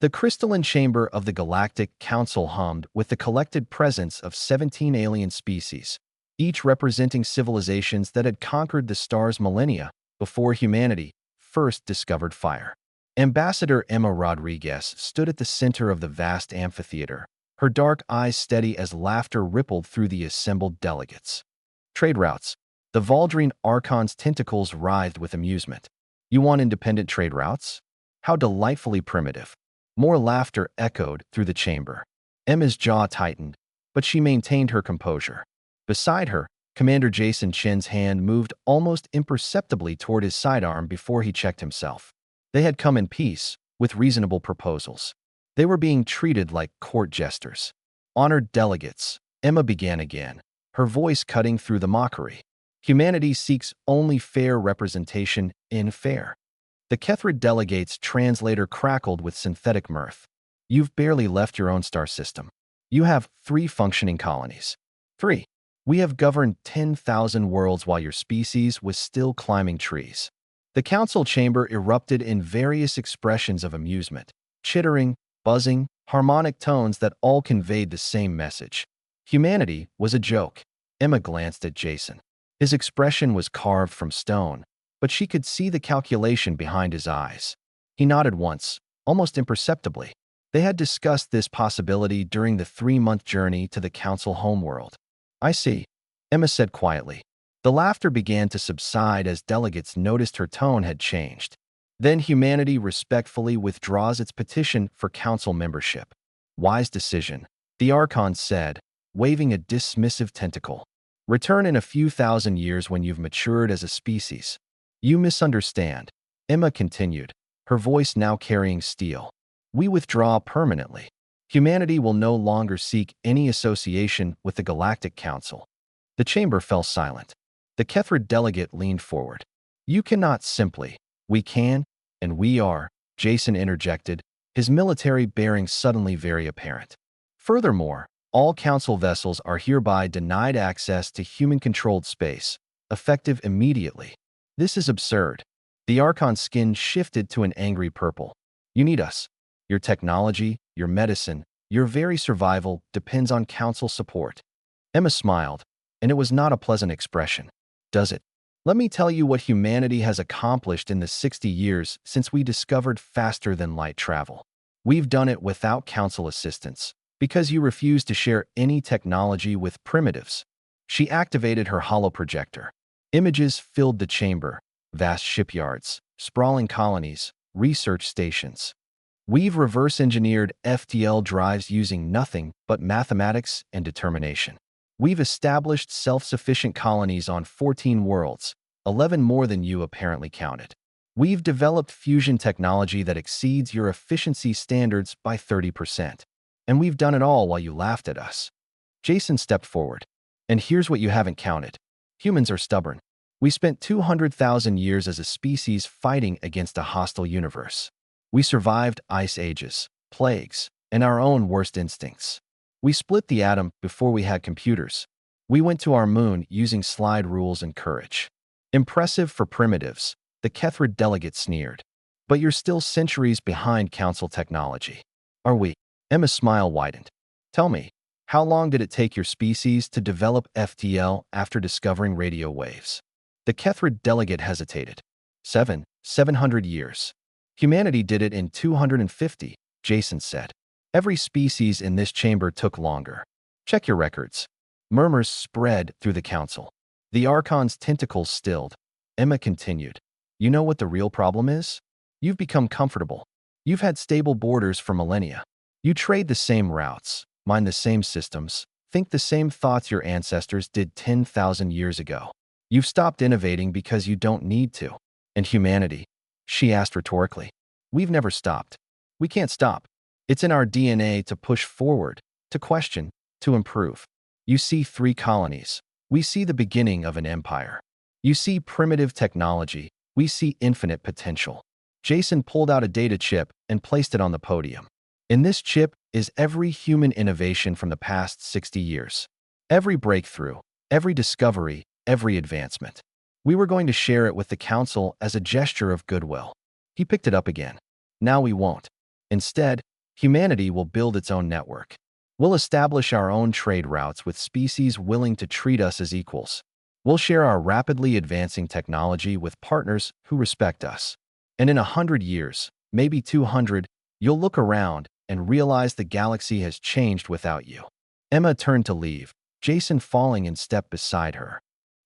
The crystalline chamber of the Galactic Council hummed with the collected presence of 17 alien species, each representing civilizations that had conquered the star's millennia before humanity first discovered fire. Ambassador Emma Rodriguez stood at the center of the vast amphitheater, her dark eyes steady as laughter rippled through the assembled delegates. Trade routes. The Valdrine Archon's tentacles writhed with amusement. You want independent trade routes? How delightfully primitive. More laughter echoed through the chamber. Emma's jaw tightened, but she maintained her composure. Beside her, Commander Jason Chen's hand moved almost imperceptibly toward his sidearm before he checked himself. They had come in peace, with reasonable proposals. They were being treated like court jesters. Honored delegates, Emma began again, her voice cutting through the mockery. Humanity seeks only fair representation in fair. The Kethrid delegate's translator crackled with synthetic mirth. You've barely left your own star system. You have 3 functioning colonies. 3. We have governed 10,000 worlds while your species was still climbing trees. The council chamber erupted in various expressions of amusement, chittering, buzzing, harmonic tones that all conveyed the same message. Humanity was a joke. Emma glanced at Jason. His expression was carved from stone, but she could see the calculation behind his eyes. He nodded once, almost imperceptibly. They had discussed this possibility during the 3-month journey to the council homeworld. I see, Emma said quietly. The laughter began to subside as delegates noticed her tone had changed. Then humanity respectfully withdraws its petition for council membership. Wise decision, the Archon said, waving a dismissive tentacle. Return in a few thousand years when you've matured as a species. You misunderstand, Emma continued, her voice now carrying steel. We withdraw permanently. Humanity will no longer seek any association with the Galactic Council. The chamber fell silent. The Kethrid delegate leaned forward. You cannot simply. We can, and we are, Jason interjected, his military bearing suddenly very apparent. Furthermore, all council vessels are hereby denied access to human-controlled space, effective immediately. This is absurd. The Archon's skin shifted to an angry purple. You need us. Your technology, your medicine, your very survival depends on council support. Emma smiled, and it was not a pleasant expression. Does it? Let me tell you what humanity has accomplished in the 60 years since we discovered faster-than-light travel. We've done it without council assistance, because you refuse to share any technology with primitives. She activated her holoprojector. Images filled the chamber, vast shipyards, sprawling colonies, research stations. We've reverse-engineered FTL drives using nothing but mathematics and determination. We've established self-sufficient colonies on 14 worlds, 11 more than you apparently counted. We've developed fusion technology that exceeds your efficiency standards by 30%. And we've done it all while you laughed at us. Jason stepped forward. And here's what you haven't counted. Humans are stubborn. We spent 200,000 years as a species fighting against a hostile universe. We survived ice ages, plagues, and our own worst instincts. We split the atom before we had computers. We went to our moon using slide rules and courage. Impressive for primitives, the Kethrid delegate sneered. But you're still centuries behind council technology. Are we? Emma's smile widened. Tell me, how long did it take your species to develop FTL after discovering radio waves? The Kethrid delegate hesitated. 700 years. Humanity did it in 250, Jason said. Every species in this chamber took longer. Check your records. Murmurs spread through the council. The Archon's tentacles stilled. Emma continued. You know what the real problem is? You've become comfortable. You've had stable borders for millennia. You trade the same routes, mind the same systems, think the same thoughts your ancestors did 10,000 years ago. You've stopped innovating because you don't need to. And humanity? She asked rhetorically. We've never stopped. We can't stop. It's in our DNA to push forward, to question, to improve. You see 3 colonies. We see the beginning of an empire. You see primitive technology. We see infinite potential. Jason pulled out a data chip and placed it on the podium. In this chip is every human innovation from the past 60 years. Every breakthrough, every discovery, every advancement. We were going to share it with the council as a gesture of goodwill. He picked it up again. Now we won't. Instead, humanity will build its own network. We'll establish our own trade routes with species willing to treat us as equals. We'll share our rapidly advancing technology with partners who respect us. And in 100 years, maybe 200, you'll look around and realize the galaxy has changed without you. Emma turned to leave, Jason falling in step beside her.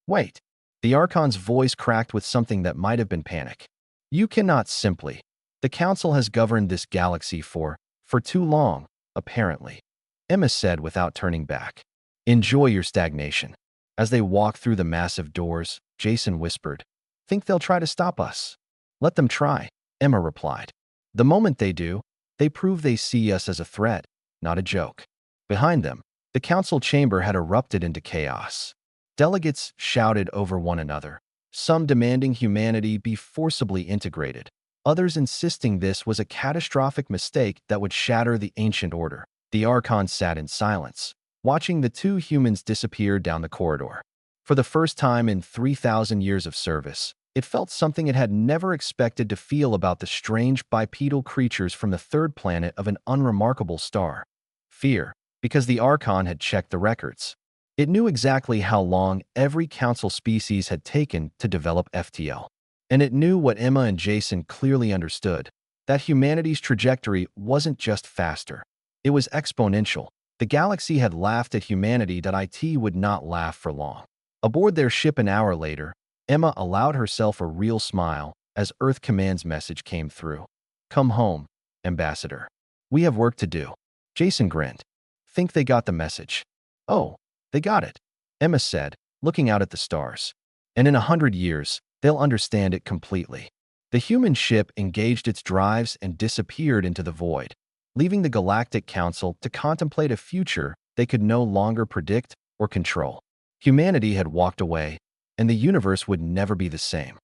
Wait. The Archon's voice cracked with something that might have been panic. You cannot simply. The Council has governed this galaxy for too long, apparently. Emma said without turning back. Enjoy your stagnation. As they walked through the massive doors, Jason whispered, Think they'll try to stop us? Let them try, Emma replied. The moment they do, they prove they see us as a threat, not a joke. Behind them, the council chamber had erupted into chaos. Delegates shouted over one another, some demanding humanity be forcibly integrated, others insisting this was a catastrophic mistake that would shatter the ancient order. The Archon sat in silence, watching the two humans disappear down the corridor. For the first time in 3,000 years of service, it felt something it had never expected to feel about the strange bipedal creatures from the third planet of an unremarkable star. Fear, because the Archon had checked the records. It knew exactly how long every council species had taken to develop FTL. And it knew what Emma and Jason clearly understood, that humanity's trajectory wasn't just faster. It was exponential. The galaxy had laughed at humanity that IT would not laugh for long. Aboard their ship an hour later, Emma allowed herself a real smile as Earth Command's message came through. Come home, Ambassador. We have work to do. Jason grinned. Think they got the message? Oh, they got it, Emma said, looking out at the stars. And in 100 years, they'll understand it completely. The human ship engaged its drives and disappeared into the void, leaving the Galactic Council to contemplate a future they could no longer predict or control. Humanity had walked away, and the universe would never be the same.